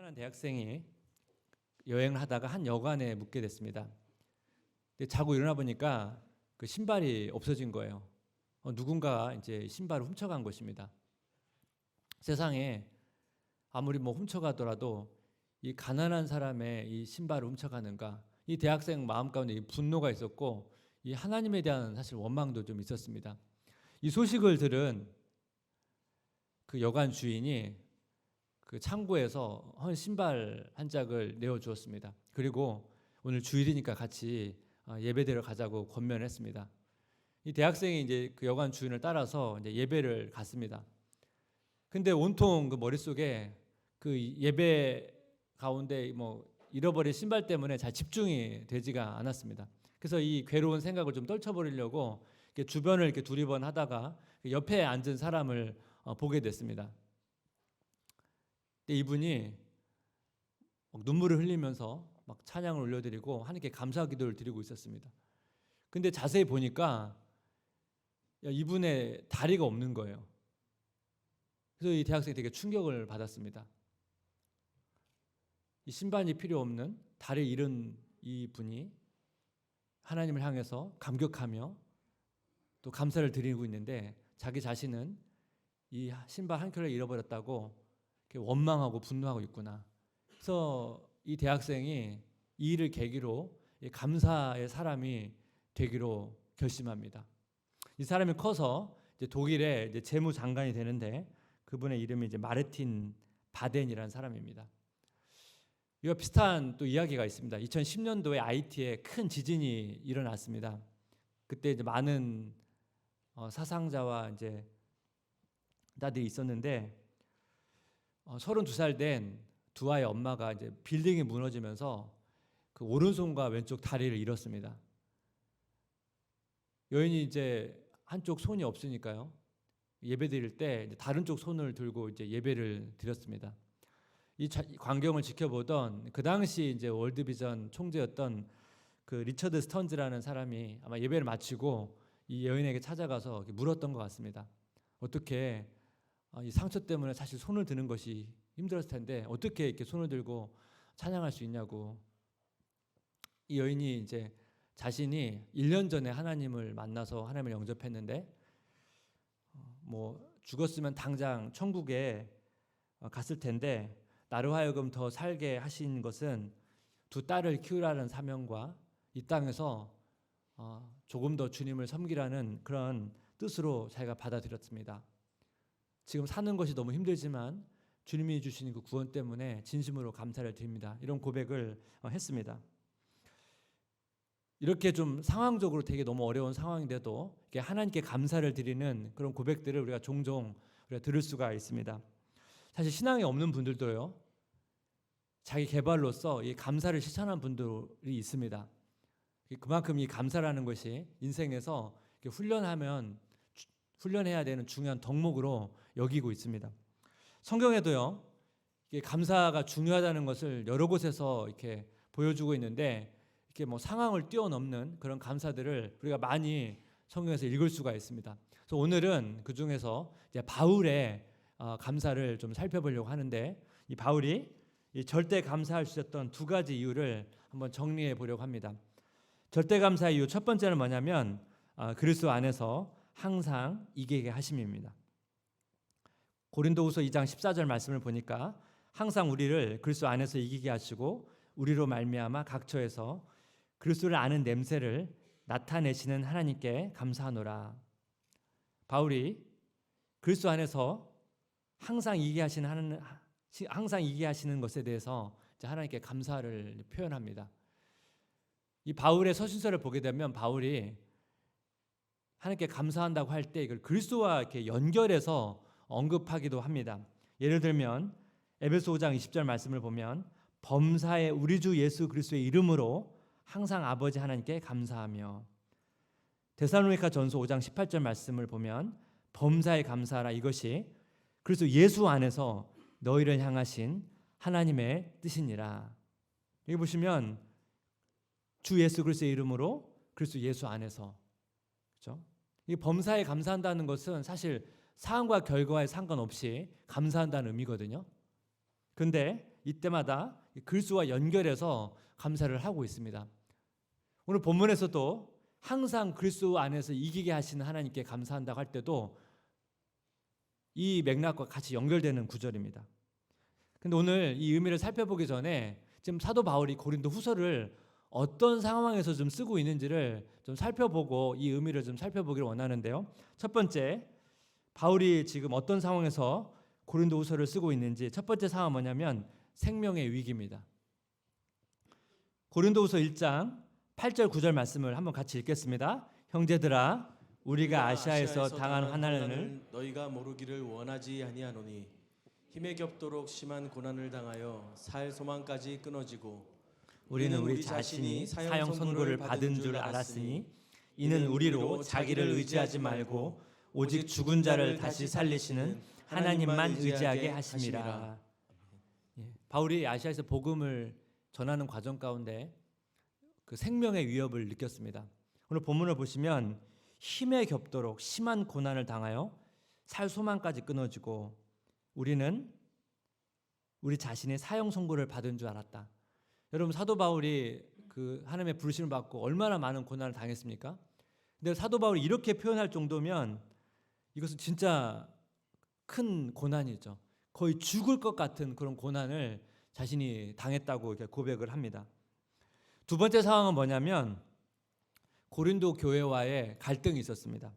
가난한 대학생이 여행을 하다가 한 여관에 묵게 됐습니다. 근데 자고 일어나 보니까 그 신발이 없어진 거예요. 누군가 이제 신발을 훔쳐간 것입니다. 세상에 아무리 뭐 훔쳐가더라도 이 가난한 사람의 이 신발을 훔쳐가는가? 이 대학생 마음 가운데 이 분노가 있었고 이 하나님에 대한 사실 원망도 좀 있었습니다. 이 소식을 들은 그 여관 주인이 그 창고에서 헌 신발 한 짝을 내어 주었습니다. 그리고 오늘 주일이니까 같이 예배드려 가자고 권면했습니다. 이 대학생이 이제 그 여관 주인을 따라서 이제 예배를 갔습니다. 근데 온통 그 머릿속에 그 예배 가운데 뭐 잃어버린 신발 때문에 잘 집중이 되지가 않았습니다. 그래서 이 괴로운 생각을 좀 떨쳐버리려고 이렇게 주변을 이렇게 두리번 하다가 옆에 앉은 사람을 보게 됐습니다. 근데 이분이 막 눈물을 흘리면서 막 찬양을 올려드리고 하나님께 감사 기도를 드리고 있었습니다. 근데 자세히 보니까 이분의 다리가 없는 거예요. 그래서 이 대학생이 되게 충격을 받았습니다. 이 신발이 필요 없는 다리 잃은 이 분이 하나님을 향해서 감격하며 또 감사를 드리고 있는데 자기 자신은 이 신발 한 켤레 잃어버렸다고 원망하고 분노하고 있구나. 그래서 이 대학생이 이 일을 계기로 감사의 사람이 되기로 결심합니다. 이 사람이 커서 이제 독일의 이제 재무장관이 되는데 그분의 이름이 이제 마르틴 바덴이라는 사람입니다. 이와 비슷한 또 이야기가 있습니다. 2010년도에 IT에 큰 지진이 일어났습니다. 그때 이제 많은 사상자와 이제 나들이 있었는데 32살 된 두 아이의 엄마가 이제 빌딩이 무너지면서 그 오른손과 왼쪽 다리를 잃었습니다. 여인이 이제 한쪽 손이 없으니까요. 예배 드릴 때 다른 쪽 손을 들고 이제 예배를 드렸습니다. 이 광경을 지켜보던 그 당시 이제 월드비전 총재였던 그 리처드 스턴즈라는 사람이 아마 예배를 마치고 이 여인에게 찾아가서 물었던 것 같습니다. 어떻게 이 상처 때문에 사실 손을 드는 것이 힘들었을 텐데 어떻게 이렇게 손을 들고 찬양할 수 있냐고. 이 여인이 이제 자신이 1년 전에 하나님을 만나서 하나님을 영접했는데 뭐 죽었으면 당장 천국에 갔을 텐데 나로 하여금 더 살게 하신 것은 두 딸을 키우라는 사명과 이 땅에서 조금 더 주님을 섬기라는 그런 뜻으로 자기가 받아들였습니다. 지금 사는 것이 너무 힘들지만 주님이 주신 그 구원 때문에 진심으로 감사를 드립니다. 이런 고백을 했습니다. 이렇게 좀 상황적으로 되게 너무 어려운 상황인데도 하나님께 감사를 드리는 그런 고백들을 우리가 종종 들을 수가 있습니다. 사실 신앙이 없는 분들도요, 자기 개발로서 이 감사를 실천하는 분들이 있습니다. 그만큼 이 감사라는 것이 인생에서 훈련해야 되는 중요한 덕목으로 여기고 있습니다. 성경에도요, 감사가 중요하다는 것을 여러 곳에서 이렇게 보여주고 있는데 이렇게 뭐 상황을 뛰어넘는 그런 감사들을 우리가 많이 성경에서 읽을 수가 있습니다. 그래서 오늘은 그 중에서 이제 바울의 감사를 좀 살펴보려고 하는데 이 바울이 이 절대 감사할 수 있었던 두 가지 이유를 한번 정리해 보려고 합니다. 절대 감사의 이유 첫 번째는 뭐냐면 그리스도 안에서 항상 이기게 하심입니다. 고린도후서 2장 14절 말씀을 보니까 항상 우리를 그리스도 안에서 이기게 하시고 우리로 말미암아 각처에서 그리스도를 아는 냄새를 나타내시는 하나님께 감사하노라. 바울이 그리스도 안에서 항상 이기게 하시는 것에 대해서 하나님께 감사를 표현합니다. 이 바울의 서신서를 보게 되면 바울이 하나님께 감사한다고 할 때 이걸 그리스도와 이렇게 연결해서 언급하기도 합니다. 예를 들면 에베소 5장 20절 말씀을 보면 범사에 우리 주 예수 그리스도의 이름으로 항상 아버지 하나님께 감사하며, 데살로니가 전서 5장 18절 말씀을 보면 범사에 감사하라, 이것이 그리스도 예수 안에서 너희를 향하신 하나님의 뜻이니라. 여기 보시면 주 예수 그리스도의 이름으로 그리스도 예수 안에서, 그렇죠? 이 범사에 감사한다는 것은 사실 상황과 결과에 상관없이 감사한다는 의미거든요. 그런데 이때마다 그리스도와 연결해서 감사를 하고 있습니다. 오늘 본문에서도 항상 그리스도 안에서 이기게 하시는 하나님께 감사한다고 할 때도 이 맥락과 같이 연결되는 구절입니다. 근데 오늘 이 의미를 살펴보기 전에 지금 사도 바울이 고린도 후서를 어떤 상황에서 좀 쓰고 있는지를 좀 살펴보고 이 의미를 좀 살펴보기를 원하는데요. 첫 번째, 바울이 지금 어떤 상황에서 고린도 후서를 쓰고 있는지 첫 번째 상황은 뭐냐면 생명의 위기입니다. 고린도 후서 1장 8절 9절 말씀을 한번 같이 읽겠습니다. 형제들아 우리가 아시아에서 당한 환난을 너희가 모르기를 원하지 아니하노니 힘에 겹도록 심한 고난을 당하여 살 소망까지 끊어지고 우리는 우리 자신이 사형 선고를 받은 줄 알았으니 이는 우리로 자기를 의지하지 말고 오직 죽은 자를 다시 살리시는 하나님만 의지하게 하심이라. 바울이 아시아에서 복음을 전하는 과정 가운데 그 생명의 위협을 느꼈습니다. 오늘 본문을 보시면 힘에 겹도록 심한 고난을 당하여 살 소망까지 끊어지고 우리는 우리 자신의 사형 선고를 받은 줄 알았다. 여러분 사도 바울이 그 하나님의 부르심을 받고 얼마나 많은 고난을 당했습니까? 근데 사도 바울이 이렇게 표현할 정도면 이것은 진짜 큰 고난이죠. 거의 죽을 것 같은 그런 고난을 자신이 당했다고 이렇게 고백을 합니다. 두 번째 상황은 뭐냐면 고린도 교회와의 갈등이 있었습니다.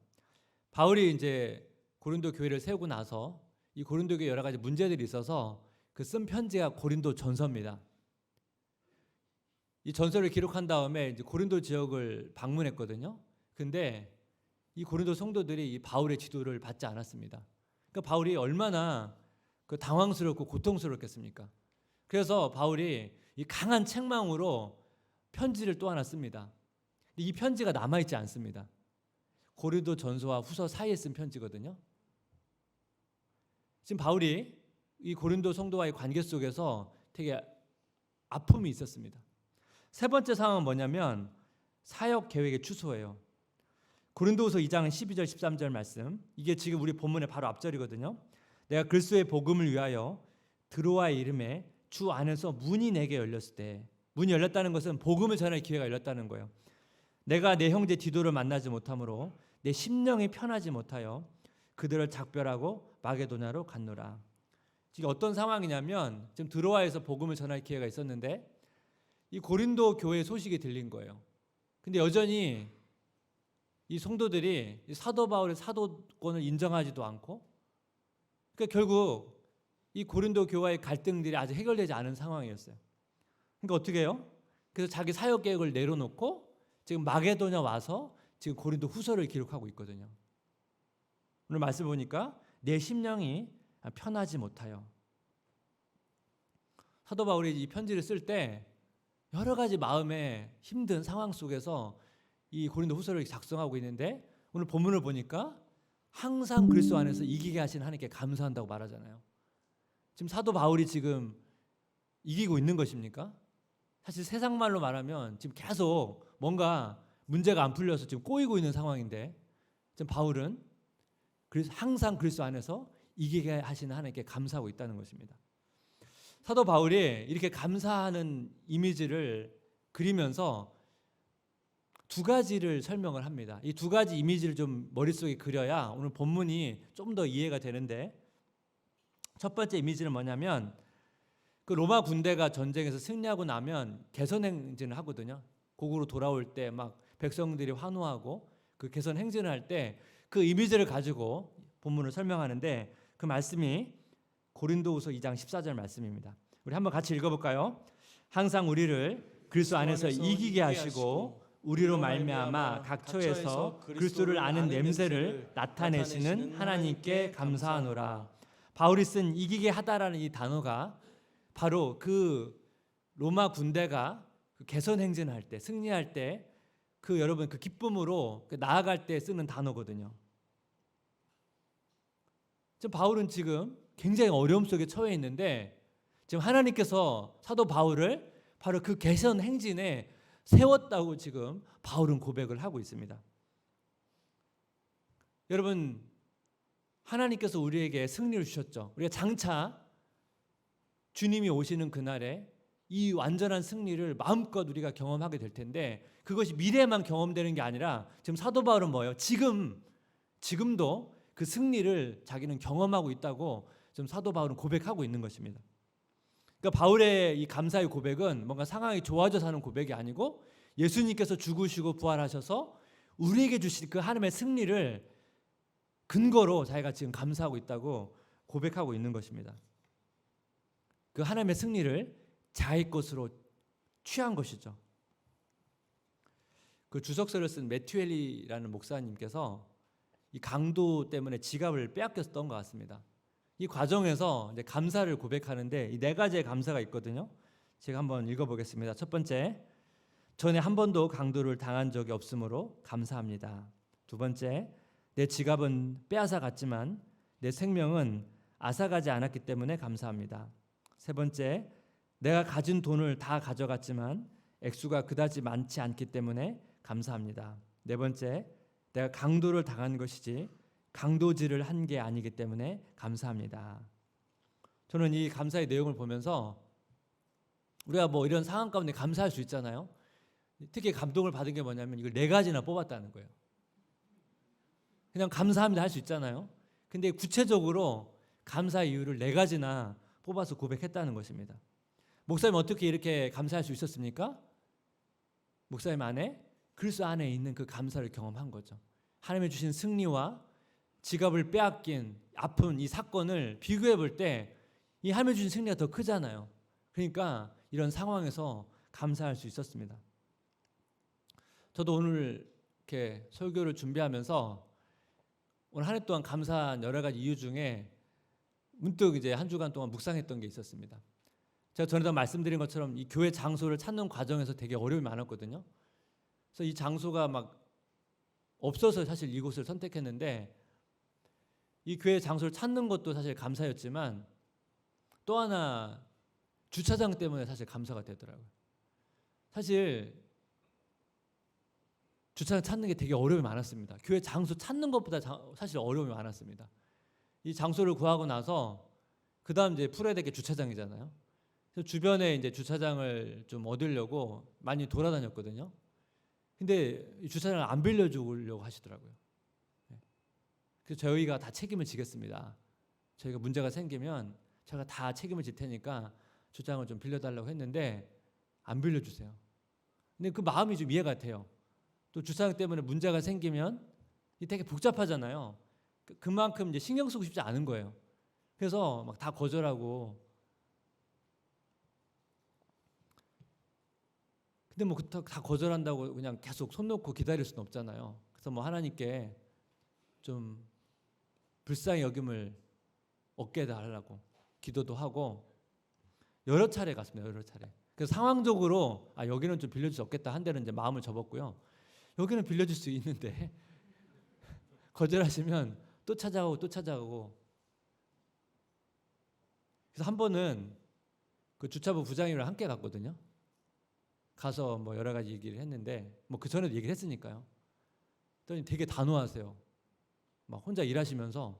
바울이 이제 고린도 교회를 세우고 나서 이 고린도 교회 여러 가지 문제들이 있어서 그 쓴 편지가 고린도 전서입니다. 이 전서를 기록한 다음에 이제 고린도 지역을 방문했거든요. 근데 이 고린도 성도들이 이 바울의 지도를 받지 않았습니다. 그러니까 바울이 얼마나 그 당황스럽고 고통스럽겠습니까? 그래서 바울이 이 강한 책망으로 편지를 또 하나 씁니다. 근데 이 편지가 남아있지 않습니다. 고린도 전서와 후서 사이에 쓴 편지거든요. 지금 바울이 이 고린도 성도와의 관계 속에서 되게 아픔이 있었습니다. 세 번째 상황은 뭐냐면 사역 계획의 취소예요. 고린도후서 2장 12절 13절 말씀, 이게 지금 우리 본문의 바로 앞절이거든요. 내가 그리스도의 복음을 위하여 드로아의 이름에 주 안에서 문이 내게 열렸을 때, 문이 열렸다는 것은 복음을 전할 기회가 열렸다는 거예요. 내가 내 형제 디도를 만나지 못하므로 내 심령이 편하지 못하여 그들을 작별하고 마게도냐로 갔노라. 지금 어떤 상황이냐면 지금 드로아에서 복음을 전할 기회가 있었는데 이 고린도 교회 소식이 들린 거예요. 근데 여전히 이 성도들이 사도 바울의 사도권을 인정하지도 않고, 그러니까 결국 이 고린도 교회의 갈등들이 아직 해결되지 않은 상황이었어요. 그러니까 어떻게 해요? 그래서 자기 사역 계획을 내려놓고 지금 마게도냐 와서 지금 고린도 후서를 기록하고 있거든요. 오늘 말씀 보니까 내 심령이 편하지 못하여. 사도 바울이 이 편지를 쓸 때 여러 가지 마음에 힘든 상황 속에서 이 고린도 후서를 작성하고 있는데 오늘 본문을 보니까 항상 그리스도 안에서 이기게 하신 하나님께 감사한다고 말하잖아요. 지금 사도 바울이 지금 이기고 있는 것입니까? 사실 세상 말로 말하면 지금 계속 뭔가 문제가 안 풀려서 지금 꼬이고 있는 상황인데 지금 바울은 항상 그리스도 안에서 이기게 하시는 하나님께 감사하고 있다는 것입니다. 사도 바울이 이렇게 감사하는 이미지를 그리면서 두 가지를 설명을 합니다. 이 두 가지 이미지를 좀 머릿속에 그려야 오늘 본문이 좀 더 이해가 되는데, 첫 번째 이미지는 뭐냐면 그 로마 군대가 전쟁에서 승리하고 나면 개선 행진을 하거든요. 고국으로 돌아올 때 막 백성들이 환호하고 그 개선 행진을 할 때 그 이미지를 가지고 본문을 설명하는데 그 말씀이 고린도후서 2장 14절 말씀입니다. 우리 한번 같이 읽어볼까요? 항상 우리를 그리스도 안에서 이기게 하시고 우리로 말미암아 각 처에서 그리스도를 아는 냄새를 나타내시는 하나님께 감사하노라. 바울이 쓴 이기게 하다라는 이 단어가 바로 그 로마 군대가 그 개선 행진할 때, 승리할 때 그 여러분 그 기쁨으로 나아갈 때 쓰는 단어거든요. 지금 바울은 지금 굉장히 어려움 속에 처해 있는데 지금 하나님께서 사도 바울을 바로 그 개선 행진에 세웠다고 지금 바울은 고백을 하고 있습니다. 여러분, 하나님께서 우리에게 승리를 주셨죠. 우리가 장차 주님이 오시는 그날에 이 완전한 승리를 마음껏 우리가 경험하게 될 텐데, 그것이 미래에만 경험되는 게 아니라 지금 사도 바울은 뭐예요? 지금도 그 승리를 자기는 경험하고 있다고 지금 사도 바울은 고백하고 있는 것입니다. 그러니까 바울의 이 감사의 고백은 뭔가 상황이 좋아져서 하는 고백이 아니고, 예수님께서 죽으시고 부활하셔서 우리에게 주실 그 하나님의 승리를 근거로 자기가 지금 감사하고 있다고 고백하고 있는 것입니다. 그 하나님의 승리를 자기 것으로 취한 것이죠. 그 주석서를 쓴 매튜 헬리라는 목사님께서 이 강도 때문에 지갑을 빼앗겼던 것 같습니다. 이 과정에서 이제 감사를 고백하는데 이 네 가지의 감사가 있거든요. 제가 한번 읽어보겠습니다. 첫 번째, 전에 한 번도 강도를 당한 적이 없으므로 감사합니다. 두 번째, 내 지갑은 빼앗아 갔지만 내 생명은 앗아가지 않았기 때문에 감사합니다. 세 번째, 내가 가진 돈을 다 가져갔지만 액수가 그다지 많지 않기 때문에 감사합니다. 네 번째, 내가 강도를 당한 것이지 강도질을 한 게 아니기 때문에 감사합니다. 저는 이 감사의 내용을 보면서 우리가 뭐 이런 상황 가운데 감사할 수 있잖아요. 특히 감동을 받은 게 뭐냐면 이걸 네 가지나 뽑았다는 거예요. 그냥 감사합니다 할 수 있잖아요. 근데 구체적으로 감사의 이유를 네 가지나 뽑아서 고백했다는 것입니다. 목사님 어떻게 이렇게 감사할 수 있었습니까? 목사님 안에, 그리스도 안에 있는 그 감사를 경험한 거죠. 하나님이 주신 승리와 지갑을 빼앗긴 아픈 이 사건을 비교해 볼 때 이 하나님이 주신 승리가 더 크잖아요. 그러니까 이런 상황에서 감사할 수 있었습니다. 저도 오늘 이렇게 설교를 준비하면서 오늘 한 해 동안 감사한 여러 가지 이유 중에 문득 이제 한 주간 동안 묵상했던 게 있었습니다. 제가 전에도 말씀드린 것처럼 이 교회 장소를 찾는 과정에서 되게 어려움이 많았거든요. 그래서 이 장소가 막 없어서 사실 이곳을 선택했는데, 이 교회 장소를 찾는 것도 사실 감사였지만 또 하나 주차장 때문에 사실 감사가 되더라고요. 사실 주차장 찾는 게 되게 어려움이 많았습니다. 교회 장소 찾는 것보다 사실 어려움이 많았습니다. 이 장소를 구하고 나서 그 다음 이제 풀어야 될 게 주차장이잖아요. 그래서 주변에 이제 주차장을 좀 얻으려고 많이 돌아다녔거든요. 근데 이 주차장을 안 빌려주려고 하시더라고요. 그래서 저희가 다 책임을 지겠습니다. 저희가 문제가 생기면 제가 다 책임을 질 테니까 주차장을 좀 빌려달라고 했는데 안 빌려주세요. 근데 그 마음이 좀 이해가 돼요. 또 주차장 때문에 문제가 생기면 되게 복잡하잖아요. 그만큼 이제 신경 쓰고 싶지 않은 거예요. 그래서 막 다 거절하고. 근데 뭐 다 거절한다고 그냥 계속 손 놓고 기다릴 수는 없잖아요. 그래서 뭐 하나님께 좀 불쌍히 여김을 얻게 해달라고 기도도 하고 여러 차례 갔습니다. 여러 차례. 그래서 상황적으로 여기는 좀 빌려줄 수 없겠다 한 데는 이제 마음을 접었고요. 여기는 빌려줄 수 있는데 거절하시면 또 찾아가고 또 찾아가고. 그래서 한 번은 그 주차부 부장님이랑 함께 갔거든요. 가서 뭐 여러 가지 얘기를 했는데 뭐 그 전에도 얘기를 했으니까요. 그랬더니 되게 단호하세요. 막 혼자 일하시면서.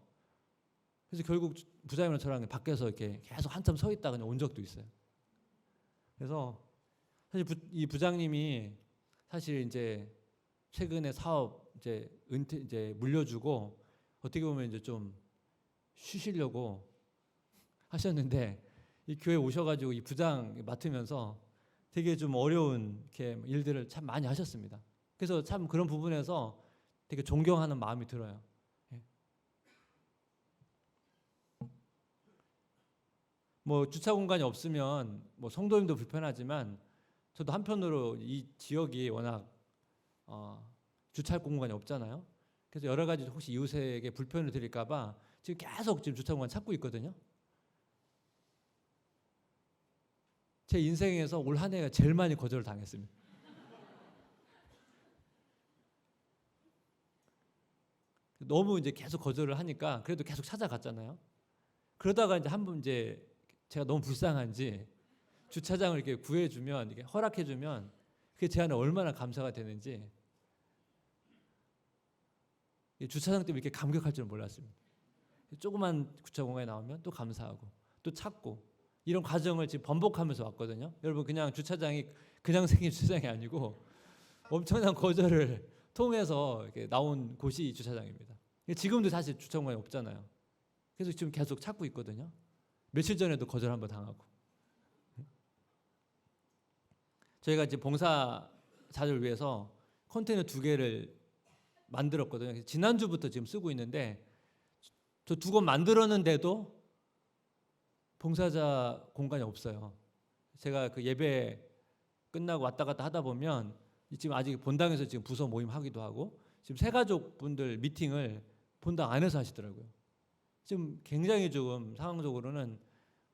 그래서 결국 부장님이랑 저랑 밖에서 이렇게 계속 한참 서 있다가 그냥 온 적도 있어요. 그래서 사실 이 부장님이 사실 이제 최근에 사업 이제 물려주고 어떻게 보면 이제 좀 쉬시려고 하셨는데 이 교회 오셔가지고 이 부장 맡으면서 되게 좀 어려운 이렇게 일들을 참 많이 하셨습니다. 그래서 참 그런 부분에서 되게 존경하는 마음이 들어요. 뭐 주차 공간이 없으면 뭐 성도님도 불편하지만 저도 한편으로 이 지역이 워낙 주차할 공간이 없잖아요. 그래서 여러 가지 혹시 이웃에게 불편을 드릴까봐 지금 계속 지금 주차 공간 찾고 있거든요. 제 인생에서 올 한 해가 제일 많이 거절을 당했습니다. 너무 이제 계속 거절을 하니까 그래도 계속 찾아갔잖아요. 그러다가 이제 한 번 이제 제가 너무 불쌍한지 주차장을 이렇게 구해주면, 이게 허락해주면 그게 제 안에 얼마나 감사가 되는지. 주차장 때문에 이렇게 감격할 줄은 몰랐습니다. 조그만 주차 공간에 나오면 또 감사하고 또 찾고. 이런 과정을 지금 번복하면서 왔거든요. 여러분 그냥 주차장이 그냥 생긴 주차장이 아니고 엄청난 거절을 통해서 이렇게 나온 곳이 이 주차장입니다. 지금도 사실 주차 공간이 없잖아요. 그래서 지금 계속 찾고 있거든요. 며칠 전에도 거절 한번 당하고. 저희가 이제 봉사자들 위해서 컨테이너 2개를 만들었거든요. 지난주부터 지금 쓰고 있는데 저 2곳 만들었는데도 봉사자 공간이 없어요. 제가 그 예배 끝나고 왔다 갔다 하다 보면 지금 아직 본당에서 지금 부서 모임 하기도 하고 지금 새가족 분들 미팅을 본당 안에서 하시더라고요. 지금 굉장히 조금 상황적으로는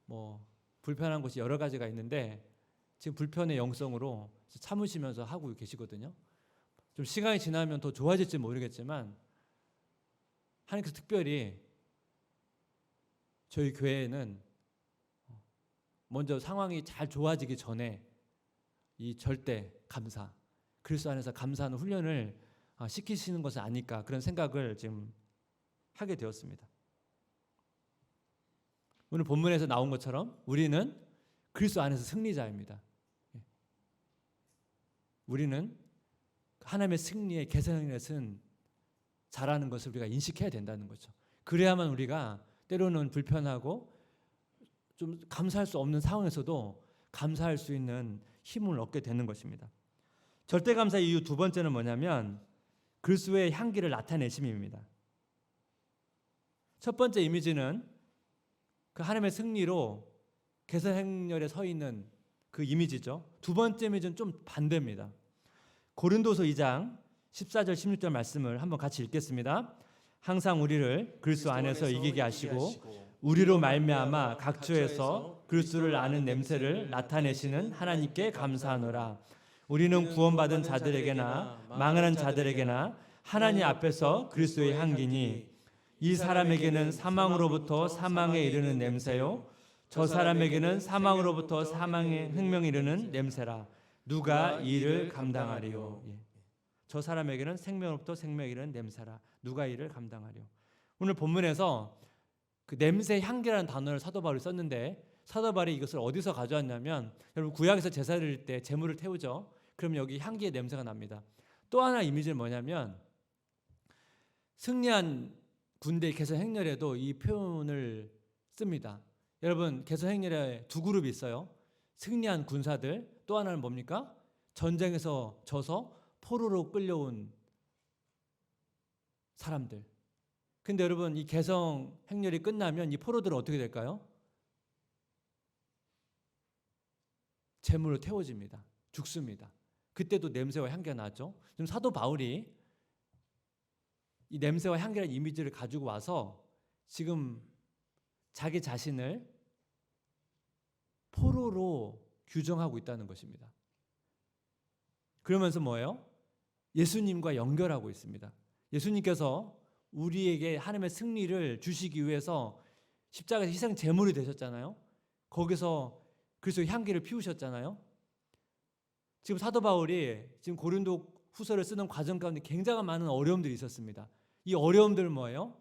뭐 불편한 곳이 여러 가지가 있는데 지금 불편의 영성으로 참으시면서 하고 계시거든요. 좀 시간이 지나면 더 좋아질지 모르겠지만 하나님께서 특별히 저희 교회에는 먼저 상황이 잘 좋아지기 전에 이 절대 감사, 그리스도 안에서 감사하는 훈련을 시키시는 것은 아닐까 그런 생각을 지금 하게 되었습니다. 오늘 본문에서 나온 것처럼 우리는 그리스도 안에서 승리자입니다. 우리는 하나님의 승리의 개선것은 잘하는 것을 우리가 인식해야 된다는 거죠. 그래야만 우리가 때로는 불편하고 좀 감사할 수 없는 상황에서도 감사할 수 있는 힘을 얻게 되는 것입니다. 절대감사 이유 2번째는 뭐냐면 그리스도의 향기를 나타내심입니다. 첫 번째 이미지는 그 하나님의 승리로 개선 행렬에 서 있는 그 이미지죠. 2번째 이미지는 좀 반대입니다. 고린도서 2장 14절 16절 말씀을 한번 같이 읽겠습니다. 항상 우리를 그리스도 안에서 이기게 하시고 우리로 말미암아 각처에서 그리스도를 아는 냄새를 나타내시는 하나님께 감사하노라. 우리는 구원받은 자들에게나 망하는 자들에게나 하나님 앞에서 그리스도의 향기니 이 사람에게는 사망으로부터 사망에 이르는 냄새요 저 사람에게는 사망으로부터 사망의 생명에 이르는 냄새라. 누가 이를 감당하리요? 저 사람에게는 생명으로부터 생명에 이르는 냄새라. 누가 이를 감당하리요? 오늘 본문에서 그 냄새 향기라는 단어를 사도 바울이 썼는데 사도 바울이 이것을 어디서 가져왔냐면 여러분 구약에서 제사 드릴 때 제물을 태우죠. 그럼 여기 향기의 냄새가 납니다. 또 하나 이미지는 뭐냐면 승리한 군대 개선 행렬에도 이 표현을 씁니다. 여러분 개선 행렬에 2그룹이 있어요. 승리한 군사들, 또 하나는 뭡니까? 전쟁에서 져서 포로로 끌려온 사람들. 근데 여러분 이 개성 행렬이 끝나면 이 포로들은 어떻게 될까요? 제물로 태워집니다. 죽습니다. 그때도 냄새와 향기가 나죠. 지금 사도 바울이 이 냄새와 향기라는 이미지를 가지고 와서 지금 자기 자신을 포로로 규정하고 있다는 것입니다. 그러면서 뭐예요? 예수님과 연결하고 있습니다. 예수님께서 우리에게 하나님의 승리를 주시기 위해서 십자가에서 희생 제물이 되셨잖아요. 거기서 그리스도의 향기를 피우셨잖아요. 지금 사도 바울이 지금 고린도 후서를 쓰는 과정 가운데 굉장히 많은 어려움들이 있었습니다. 이 어려움들은 뭐예요?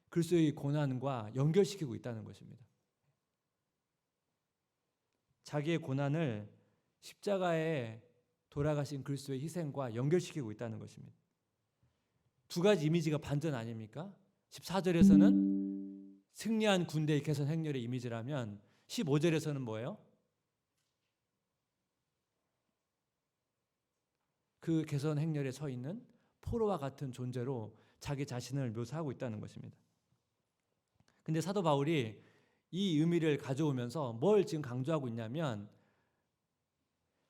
그리스도의 고난과 연결시키고 있다는 것입니다. 자기의 고난을 십자가에 돌아가신 그리스도의 희생과 연결시키고 있다는 것입니다. 2가지 이미지가 반전 아닙니까? 14절에서는 승리한 군대의 개선 행렬의 이미지라면 15절에서는 뭐예요? 그 개선 행렬에 서 있는 포로와 같은 존재로 자기 자신을 묘사하고 있다는 것입니다. 근데 사도 바울이 이 의미를 가져오면서 뭘 지금 강조하고 있냐면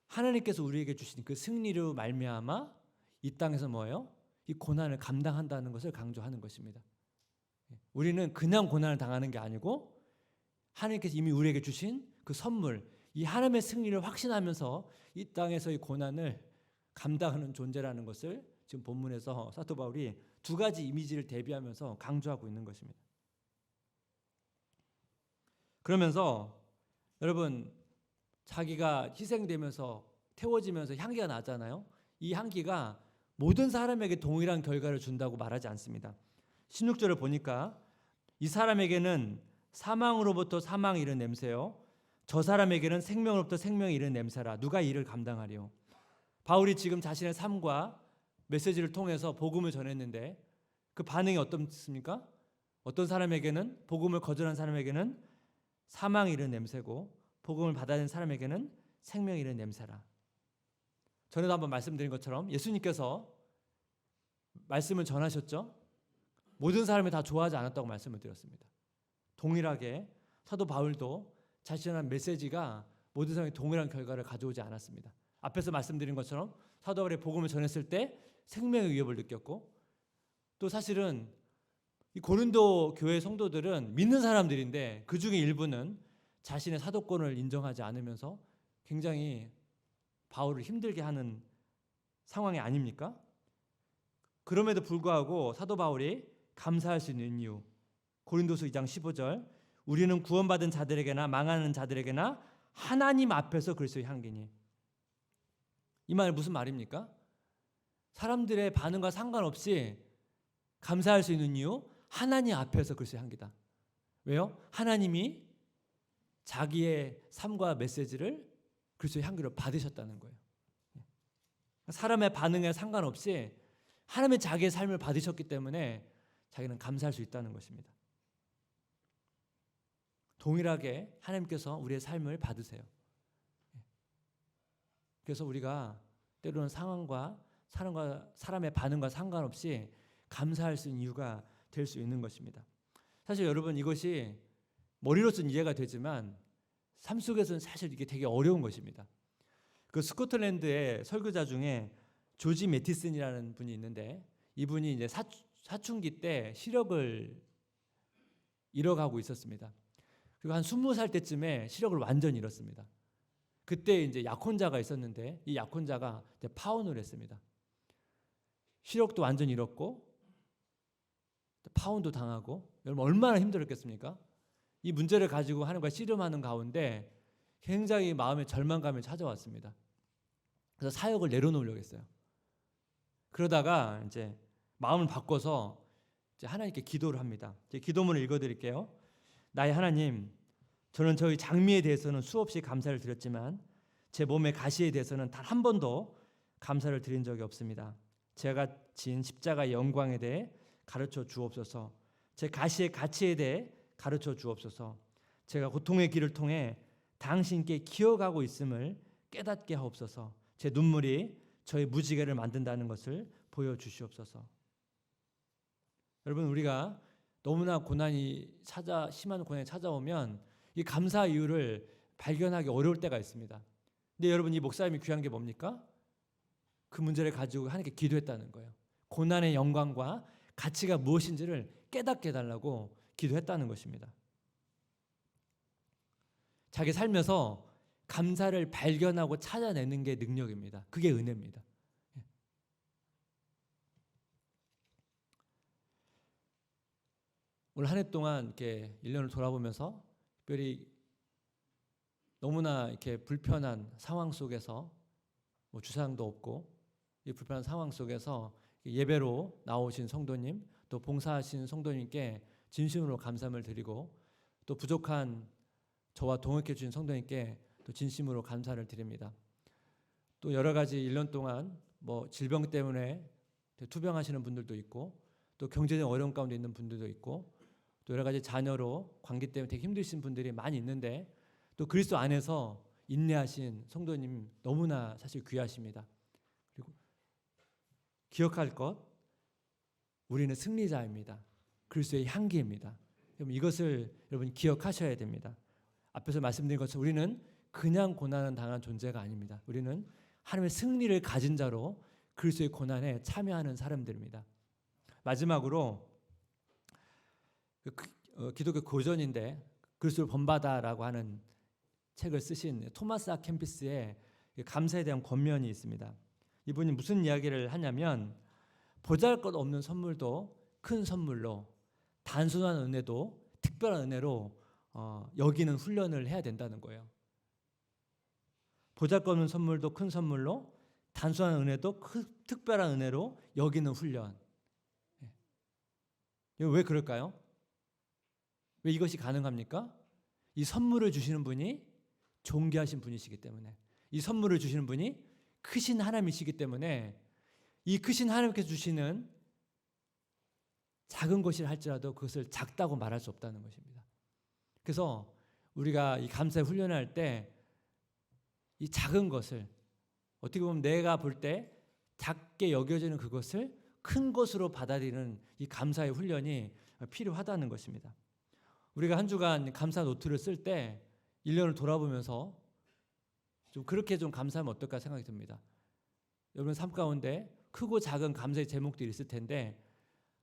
하나님께서 우리에게 주신 그 승리로 말미암아 이 땅에서 뭐예요? 이 고난을 감당한다는 것을 강조하는 것입니다. 우리는 그냥 고난을 당하는 게 아니고 하나님께서 이미 우리에게 주신 그 선물, 이 하나님의 승리를 확신하면서 이 땅에서의 고난을 감당하는 존재라는 것을 지금 본문에서 사도 바울이 2가지 이미지를 대비하면서 강조하고 있는 것입니다. 그러면서 여러분 자기가 희생되면서 태워지면서 향기가 나잖아요. 이 향기가 모든 사람에게 동일한 결과를 준다고 말하지 않습니다. 16절을 보니까 이 사람에게는 사망으로부터 사망이 이른 냄새요 저 사람에게는 생명으로부터 생명이 이르는 냄새라. 누가 이를 감당하리요? 바울이 지금 자신의 삶과 메시지를 통해서 복음을 전했는데 그 반응이 어떻습니까? 어떤 사람에게는, 복음을 거절한 사람에게는 사망이 이르는 냄새고, 복음을 받아들인 사람에게는 생명이 이르는 냄새라. 전에도 한번 말씀드린 것처럼 예수님께서 말씀을 전하셨죠. 모든 사람이 다 좋아하지 않았다고 말씀을 드렸습니다. 동일하게 사도 바울도 자신의 메시지가 모든 사람이 동일한 결과를 가져오지 않았습니다. 앞에서 말씀드린 것처럼 사도 바울이 복음을 전했을 때 생명의 위협을 느꼈고, 또 사실은 이 고린도 교회 성도들은 믿는 사람들인데 그 중에 일부는 자신의 사도권을 인정하지 않으면서 굉장히 바울을 힘들게 하는 상황이 아닙니까? 그럼에도 불구하고 사도 바울이 감사할 수 있는 이유, 고린도서 2장 15절, 우리는 구원받은 자들에게나 망하는 자들에게나 하나님 앞에서 그리스도의 향기니. 이 말 무슨 말입니까? 사람들의 반응과 상관없이 감사할 수 있는 이유, 하나님 앞에서 그리스도의 향기다. 왜요? 하나님이 자기의 삶과 메시지를 그리스도의 향기로 받으셨다는 거예요. 사람의 반응에 상관없이 하나님의 자기의 삶을 받으셨기 때문에 자기는 감사할 수 있다는 것입니다. 동일하게 하나님께서 우리의 삶을 받으세요. 그래서 우리가 때로는 상황과 사람의 반응과 상관없이 감사할 수 있는 이유가 될 수 있는 것입니다. 사실 여러분, 이것이 머리로서는 이해가 되지만 삶 속에서는 사실 이게 되게 어려운 것입니다. 그 스코틀랜드의 설교자 중에 조지 매티슨이라는 분이 있는데, 이분이 이제 사춘기 때 시력을 잃어가고 있었습니다. 그리고 한 20살 때쯤에 시력을 완전히 잃었습니다. 그때 이제 약혼자가 있었는데 이 약혼자가 이제 파혼을 했습니다. 시력도 완전히 잃었고 파혼도 당하고, 여러분 얼마나 힘들었겠습니까? 이 문제를 가지고 하나님과 씨름하는 가운데 굉장히 마음의 절망감이 찾아왔습니다. 그래서 사역을 내려놓으려고 했어요. 그러다가 이제 마음을 바꿔서 이제 하나님께 기도를 합니다. 이제 기도문을 읽어드릴게요. 나의 하나님, 저는 저희 장미에 대해서는 수없이 감사를 드렸지만 제 몸의 가시에 대해서는 단 한 번도 감사를 드린 적이 없습니다. 제가 진 십자가의 영광에 대해 가르쳐 주옵소서. 제 가시의 가치에 대해 가르쳐 주옵소서. 제가 고통의 길을 통해 당신께 기어가고 있음을 깨닫게 하옵소서. 제 눈물이 저의 무지개를 만든다는 것을 보여주시옵소서. 여러분, 우리가 너무나 심한 고난이 찾아오면 이 감사 이유를 발견하기 어려울 때가 있습니다. 근데 여러분, 이 목사님이 귀한 게 뭡니까? 그 문제를 가지고 하나님께 기도했다는 거예요. 고난의 영광과 가치가 무엇인지를 깨닫게 해달라고 기도했다는 것입니다. 자기 살면서 감사를 발견하고 찾아내는 게 능력입니다. 그게 은혜입니다. 올 한 해 동안 이렇게 1년을 돌아보면서 특별히 너무나 이렇게 불편한 상황 속에서, 뭐 주상도 없고 이 불편한 상황 속에서 예배로 나오신 성도님, 또 봉사하신 성도님께 진심으로 감사함을 드리고, 또 부족한 저와 동역해 주신 성도님께 또 진심으로 감사를 드립니다. 또 여러 가지 1년 동안 뭐 질병 때문에 투병하시는 분들도 있고, 또 경제적 어려움 가운데 있는 분들도 있고, 또 여러 가지 자녀로 관계 때문에 되게 힘드신 분들이 많이 있는데, 또 그리스도 안에서 인내하신 성도님 너무나 사실 귀하십니다. 그리고 기억할 것, 우리는 승리자입니다. 그리스도의 향기입니다. 여러분, 이것을 여러분 기억하셔야 됩니다. 앞에서 말씀드린 것처럼 우리는 그냥 고난을 당한 존재가 아닙니다. 우리는 하나님의 승리를 가진 자로 그리스도의 고난에 참여하는 사람들입니다. 마지막으로 기독교 고전인데 그리스도를 본받아라고 하는 책을 쓰신 토마스 아 캠피스의 감사에 대한 권면이 있습니다. 이분이 무슨 이야기를 하냐면, 보잘것없는 선물도 큰 선물로, 단순한 은혜도 특별한 은혜로 여기는 훈련을 해야 된다는 거예요. 보잘것없는 선물도 큰 선물로, 단순한 은혜도 특별한 은혜로 여기는 훈련. 왜 그럴까요? 왜 이것이 가능합니까? 이 선물을 주시는 분이 존귀하신 분이시기 때문에, 이 선물을 주시는 분이 크신 하나님이시기 때문에 이 크신 하나님께서 주시는 작은 것이라 할지라도 그것을 작다고 말할 수 없다는 것입니다. 그래서 우리가 이 감사의 훈련을 할 때 이 작은 것을, 어떻게 보면 내가 볼 때 작게 여겨지는 그것을 큰 것으로 받아들이는 이 감사의 훈련이 필요하다는 것입니다. 우리가 한 주간 감사 노트를 쓸 때 1년을 돌아보면서 좀 그렇게 좀 감사하면 어떨까 생각이 듭니다. 여러분 삶 가운데 크고 작은 감사의 제목들이 있을 텐데,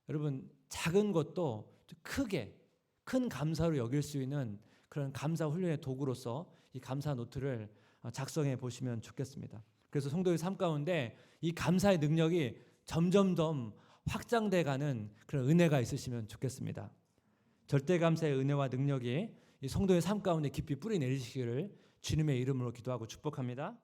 여러분 작은 것도 크게 큰 감사로 여길 수 있는 그런 감사 훈련의 도구로서 이 감사 노트를 작성해 보시면 좋겠습니다. 그래서 성도의 삶 가운데 이 감사의 능력이 점점점 확장돼 가는 그런 은혜가 있으시면 좋겠습니다. 절대 감사의 은혜와 능력이 이 성도의 삶 가운데 깊이 뿌리 내리시기를 주님의 이름으로 기도하고 축복합니다.